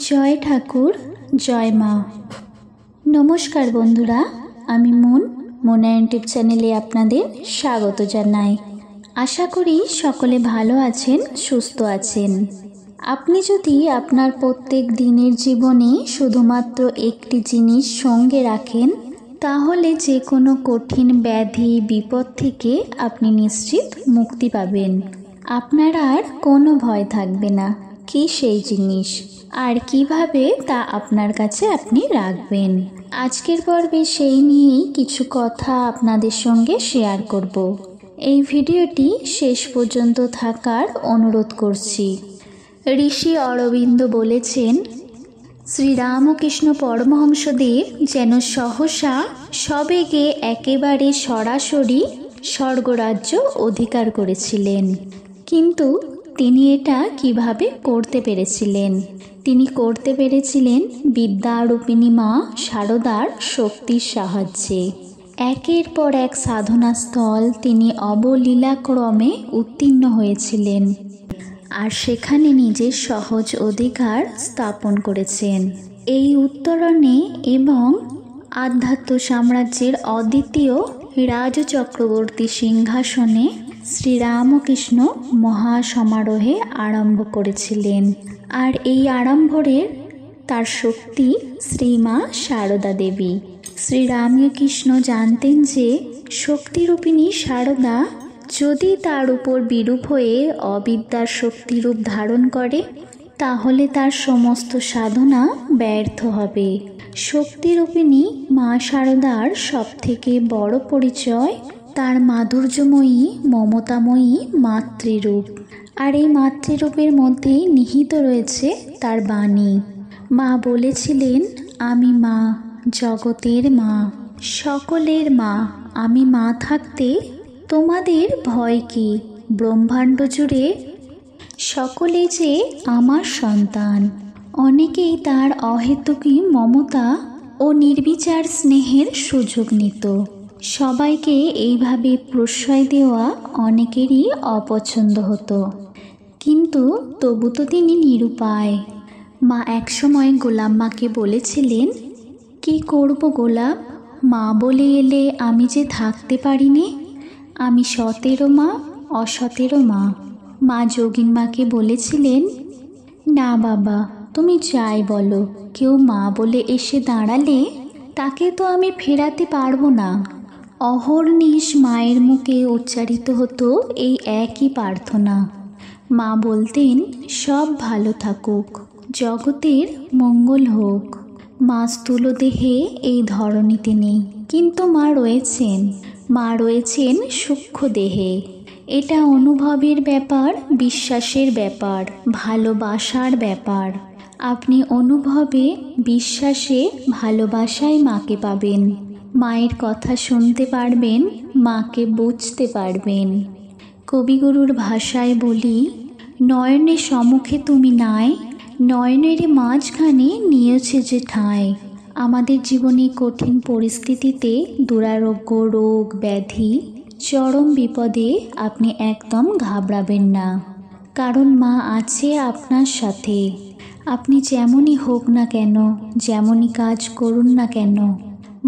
জয় ঠাকুর, জয় মা। নমস্কার বন্ধুরা, আমি মোনা ইউটিউব চ্যানেলে আপনাদের স্বাগত জানাই। আশা করি সকলে ভালো আছেন, সুস্থ আছেন। আপনি যদি আপনার প্রত্যেক দিনের জীবনে শুধুমাত্র একটি জিনিস সঙ্গে রাখেন, তাহলে যে কোনো কঠিন ব্যাধি বিপদ থেকে আপনি নিশ্চিত মুক্তি পাবেন। আপনার আর কোনো ভয় থাকবে না। কি সেই জিনিস আর কিভাবে তা আপনার কাছে আপনি রাখবেন, আজকের পর্বে সেই নিয়েই কিছু কথা আপনাদের সঙ্গে শেয়ার করব। এই ভিডিওটি শেষ পর্যন্ত থাকার অনুরোধ করছি। ঋষি অরবিন্দ বলেছেন, শ্রীরামকৃষ্ণ পরমহংসদেব যেন সহসা সবেগে একেবারে সরাসরি স্বর্গরাজ্য অধিকার করেছিলেন। কিন্তু তিনি এটা কিভাবে করতে পেরেছিলেন? তিনি করতে পেরেছিলেন বিদ্যারূপিণী মা শারদার শক্তির সাহায্যে। একের পর এক সাধনাস্থল তিনি অবলীলাক্রমে উত্তীর্ণ হয়েছিলেন, আর সেখানে নিজের সহজ অধিকার স্থাপন করেছেন। এই উত্তরণে এবং আধ্যাত্ম সাম্রাজ্যের অদ্বিতীয় রাজচক্রবর্তী সিংহাসনে শ্রীরামকৃষ্ণ মহাসমারোহে আরম্ভ করেছিলেন। আর এই আড়ম্বরের তার শক্তি শ্রীমা শারদা দেবী। শ্রীরামকৃষ্ণ জানতেন যে শক্তিরূপিণী শারদা যদি তার উপর বিরূপ হয়ে অবিদ্যার শক্তিরূপ ধারণ করে, তাহলে তার সমস্ত সাধনা ব্যর্থ হবে। শক্তিরূপিণী মা শারদার সবথেকে বড় পরিচয় তার মাধুর্যময়ী মমতাময়ী মাতৃরূপ। আর এই মাতৃরূপের মধ্যেই নিহিত রয়েছে তার বাণী। মা বলেছিলেন, আমি মা, জগতের মা, সকলের মা। আমি মা থাকতে তোমাদের ভয় কি? ব্রহ্মাণ্ড জুড়ে সকলে যে আমার সন্তান। অনেকেই তার অহেতুকী মমতা ও নির্বিচার স্নেহের সুযোগ নিত। সবাইকে এইভাবে প্রশ্রয় দেওয়া অনেকেরই অপছন্দ হতো, কিন্তু তবু তো তিনি নিরুপায়। মা একসময় গোলাম মাকে বলেছিলেন, কি করব গোলাম, মা বলে এলে আমি যে থাকতে পারি নে। আমি সতেরো মা, অসতেরো মা। মা যোগিন মাকে বলেছিলেন, না বাবা, তুমি যাই বলো, কেউ মা বলে এসে দাঁড়ালে তাকে তো আমি ফেরাতে পারবো না। অহর্নিশ মায়ের মুখে উচ্চারিত হতো এই একই প্রার্থনা। মা বলতেন, সব ভালো থাকুক, জগতের মঙ্গল হোক। মা স্থূল দেহে এই ধরণীতে নেই, কিন্তু মা রয়েছেন সূক্ষ্ম দেহে। এটা অনুভবের ব্যাপার, বিশ্বাসের ব্যাপার, ভালোবাসার ব্যাপার। আপনি অনুভবে, বিশ্বাসে, ভালোবাসায় মাকে পাবেন। মায়ের কথা শুনতে পারবেন, মাকে বুঝতে পারবেন। কবিগুরুর ভাষায় বলি, নয়নে সম্মুখে তুমি নাই, নয়নের মাঝখানে নিয়েছে যে ঠাঁই। আমাদের জীবনে কঠিন পরিস্থিতিতে, দুরারোগ্য, রোগ ব্যাধি, চরম বিপদে আপনি একদম ঘাবড়াবেন না, কারণ মা আছে আপনার সাথে। আপনি যেমনই হোক না কেন, যেমনই কাজ করুন না কেন,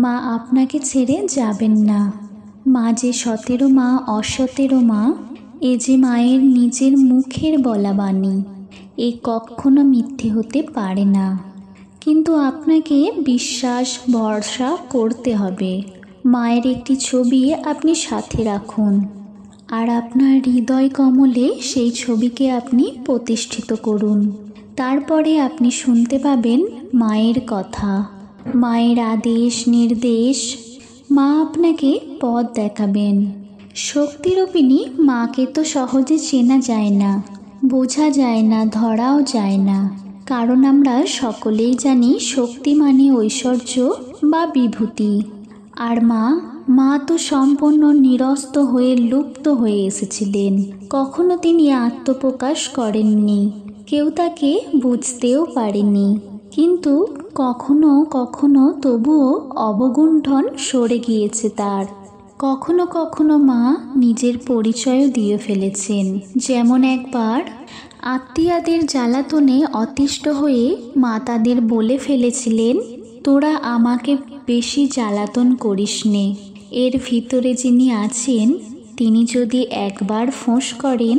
মা আপনাকে ছেড়ে যাবেন না। মা যে সতেরো মা, অসতেরো মা, এ যে মায়ের নিজের মুখের বলা বাণী, এ কখনো মিথ্যে হতে পারে না। কিন্তু আপনাকে বিশ্বাস ভরসা করতে হবে। মায়ের একটি ছবি আপনি সাথে রাখুন, আর আপনার হৃদয় কমলে সেই ছবিকে আপনি প্রতিষ্ঠিত করুন। তারপরে আপনি শুনতে পাবেন মায়ের কথা, মায়ের আদেশ নির্দেশ। মা আপনাকে পথ দেখাবেন। শক্তিরূপিণী মাকে তো সহজে চেনা যায় না, বোঝা যায় না, ধরাও যায় না, কারণ আমরা সকলেই জানি শক্তি মানে ঐশ্বর্য বা বিভূতি। আর মা তো সম্পূর্ণ নিরস্ত হয়ে লুপ্ত হয়ে এসেছিলেন। কখনো তিনি আত্মপ্রকাশ করেননি, কেউ তাকে বুঝতেও পারেনি। কিন্তু কখনো কখনো তবুও অবগুণ্ঠন সরে গিয়েছে তার। কখনো কখনো মা নিজের পরিচয়ও দিয়ে ফেলেছেন। যেমন একবার আত্মীয়াদের জ্বালাতনে অতিষ্ঠ হয়ে মা তাদের বলে ফেলেছিলেন, তোরা আমাকে বেশি জ্বালাতন করিস নে। এর ভিতরে যিনি আছেন তিনি যদি একবার ফোঁস করেন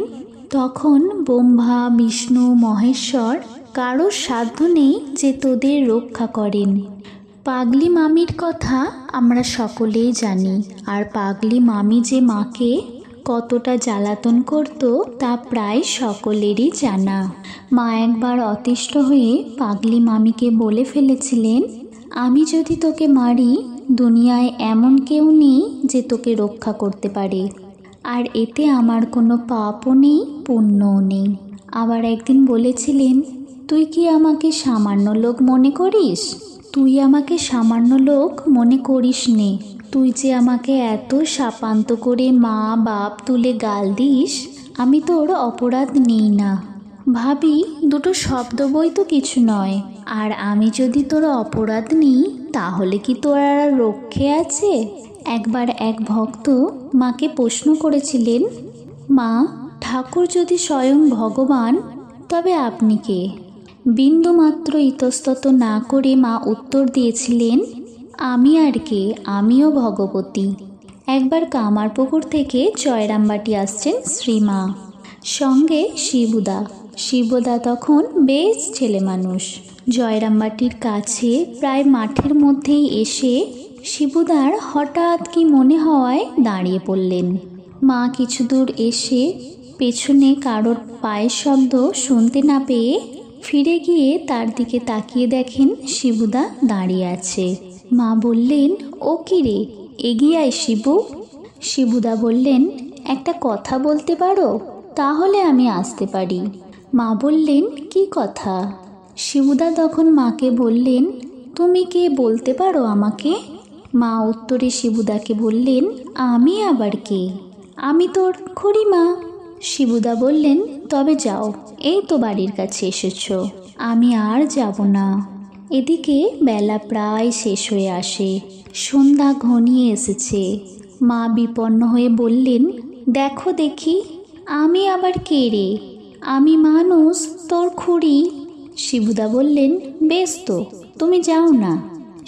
তখন ব্রহ্মা বিষ্ণু মহেশ্বর কারোর সাধ্য নেই যে তোদের রক্ষা করেন। পাগলি মামির কথা আমরা সকলেই জানি, আর পাগলি মামি যে মাকে কতটা জ্বালাতন করত তা প্রায় সকলেরই জানা। মা একবার অতিষ্ঠ হয়ে পাগলি মামিকে বলে ফেলেছিলেন, আমি যদি তোকে মারি দুনিয়ায় এমন কেউ নেই যে তোকে রক্ষা করতে পারে, আর এতে আমার কোনো পাপও নেই পুণ্যও নেই। আবার একদিন বলেছিলেন, তুই কি আমাকে সামান্য লোক মনে করিস? তুই আমাকে সামান্য লোক মনে করিস নে। তুই যে আমাকে এত শাপান্ত করে মা বাপ তুলে গাল দিস, আমি তোর অপরাধ নেই না। ভাবি দুটো শব্দ বই তো কিছু নয়, আর আমি যদি তোর অপরাধ নিই তাহলে কি তোর আর রক্ষে আছে? একবার এক ভক্ত মাকে প্রশ্ন করেছিলেন, মা, ঠাকুর যদি স্বয়ং ভগবান তবে আপনি কে? বিন্দুমাত্র ইতস্তত না করে মা উত্তর দিয়েছিলেন, আমি আর কে, আমিও ভগবতী। একবার কামারপুকুর থেকে জয়রামবাটি আসছেন শ্রীমা, সঙ্গে শিবুদা। শিবুদা তখন বেশ ছেলে মানুষ। জয়রামবাটির কাছে প্রায় মাঠের মধ্যেই এসে শিবুদার হঠাৎ কি মনে হওয়ায় দাঁড়িয়ে পড়লেন। মা কিছু দূর এসে পেছনে কারোর পায়ের শব্দ শুনতে না পেয়ে ফিরে গিয়ে তার দিকে তাকিয়ে দেখেন শিবুদা দাঁড়িয়ে আছে। মা বললেন, ও কি রে, এগিয়ে আয় শিবু। শিবুদা বললেন, একটা কথা বলতে পারো? তাহলে আমি আসতে পারি। মা বললেন, কি কথা? শিবুদা তখন মাকে বললেন, তুমি কে বলতে পারো আমাকে? মা উত্তরে শিবুদাকে বললেন, আমি আবার কে? আমি তোর খুড়িমা। শিবুদা বললেন, তবে যাও, এই তো বাড়ির কাছে এসেছো, আমি আর যাব না। এদিকে বেলা প্রায় শেষ হয়ে আসে, সন্ধ্যা ঘনিয়ে এসেছে। মা বিপন্ন হয়ে বললেন, দেখো দেখি, আমি আবার কে রে? আমি মানুষ, তোর খুড়ি। শিবুদা বললেন, বেশ তো, তুমি যাও না।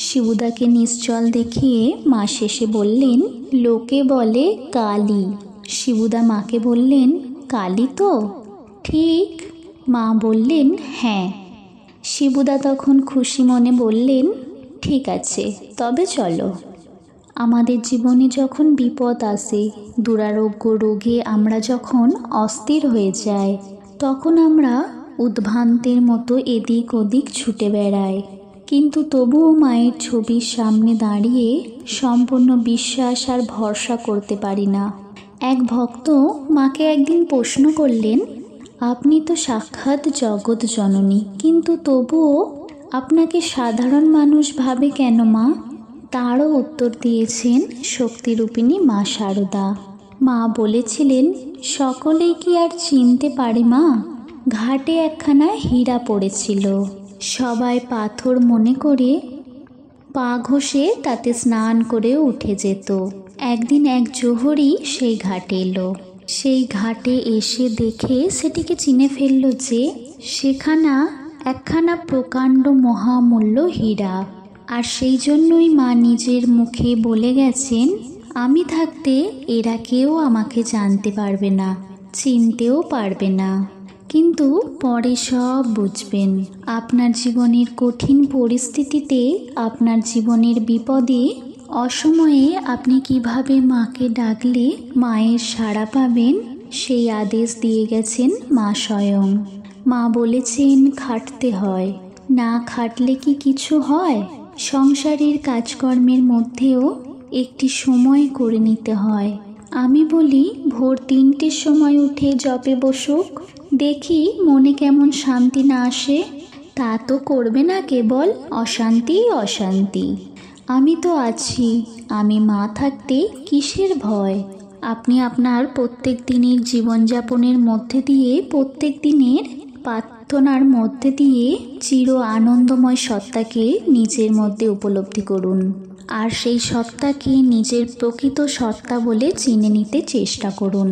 শিবুদাকে নিশ্চল দেখিয়ে মা শেষে বললেন, লোকে বলে কালী। শিবুদা মাকে বললেন, কালী তো ঠিক? মা বললেন, হ্যাঁ। শিবুদা তখন খুশি মনে বললেন, ঠিক আছে, তবে চলো। আমাদের জীবনে যখন বিপদ আসে, দুরারোগ্য রোগে আমরা যখন অস্থির হয়ে যাই, তখন আমরা উদ্ভ্রান্তের মতো এদিক ওদিক ছুটে বেড়াই, কিন্তু তবুও মায়ের ছবির সামনে দাঁড়িয়ে সম্পূর্ণ বিশ্বাস আর ভরসা করতে পারি না। এক ভক্ত মাকে একদিন প্রশ্ন করলেন, আপনি তো সাক্ষাৎ জগৎ জননী, কিন্তু তবুও আপনাকে সাধারণ মানুষ ভাবে কেন মা? তারও উত্তর দিয়েছেন শক্তিরূপিণী মা শারদা। মা বলেছিলেন, সকলেই কি আর চিনতে পারে মা? ঘাটে একখানা হীরা পড়েছিল, সবাই পাথর মনে করে পা ঘষে তাতে স্নান করে উঠে যেত। একদিন এক জোহরি সেই ঘাটে এলো। সেই ঘাটে এসে দেখে সেটিকে চিনে ফেলল যে সেখানা একখানা প্রকাণ্ড মহামূল্য হীরা। আর সেই জন্যই মা নিজের মুখে বলে গেছেন, আমি থাকতে এরা কেউ আমাকে জানতে পারবে না, চিনতেও পারবে না, কিন্তু পরে সব বুঝবেন। আপনার জীবনের কঠিন পরিস্থিতিতে, আপনার জীবনের বিপদে, অসময়ে আপনি কিভাবে মাকে ডাকলে মায়ের সাড়া পাবেন সেই আদেশ দিয়ে গেছেন মা স্বয়ং। মা বলেছেন, খাটতে হয়, না খাটলে কি কিছু হয়? সংসারের কাজকর্মের মধ্যেও একটি সময় করে নিতে হয়। আমি বলি, ভোর 3টের সময় উঠে জপে বসুক, দেখি মনে কেমন শান্তি না আসে। তা তো করবে না, কেবল অশান্তি অশান্তি। আমি তো আছি, আমি মা থাকতে কিসের ভয়? আপনি আপনার প্রত্যেক দিনের জীবনযাপনের মধ্যে দিয়ে, প্রত্যেক দিনের প্রার্থনার মধ্যে দিয়ে চির আনন্দময় সত্তাকে নিজের মধ্যে উপলব্ধি করুন, আর সেই সত্তাকে নিজের প্রকৃত সত্তা বলে চিনে নিতে চেষ্টা করুন।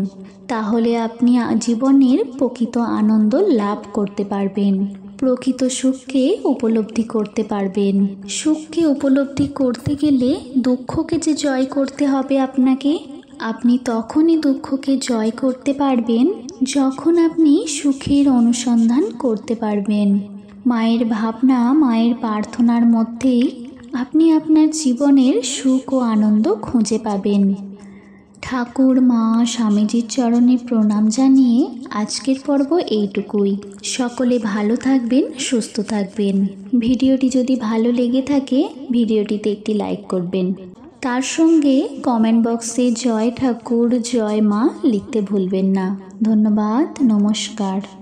তাহলে আপনি জীবনের প্রকৃত আনন্দ লাভ করতে পারবেন, প্রকৃত সুখকে উপলব্ধি করতে পারবেন। সুখকে উপলব্ধি করতে গেলে দুঃখকে যে জয় করতে হবে আপনাকে, আপনি তখনই দুঃখকে জয় করতে পারবেন যখন আপনি সুখের অনুসন্ধান করতে পারবেন। মায়ের ভাবনা, মায়ের প্রার্থনার মধ্যেই আপনি আপনার জীবনের সুখ ও আনন্দ খুঁজে পাবেন। ঠাকুর, মা, স্বামীজির চরণে প্রণাম জানিয়ে আজকের পর্ব এইটুকুই। সকলে ভালো থাকবেন, সুস্থ থাকবেন। ভিডিওটি যদি ভালো লেগে থাকে ভিডিওটিতে একটি লাইক করবেন। তার সঙ্গে কমেন্ট বক্সে জয় ঠাকুর, জয় মা লিখতে ভুলবেন না। ধন্যবাদ, নমস্কার।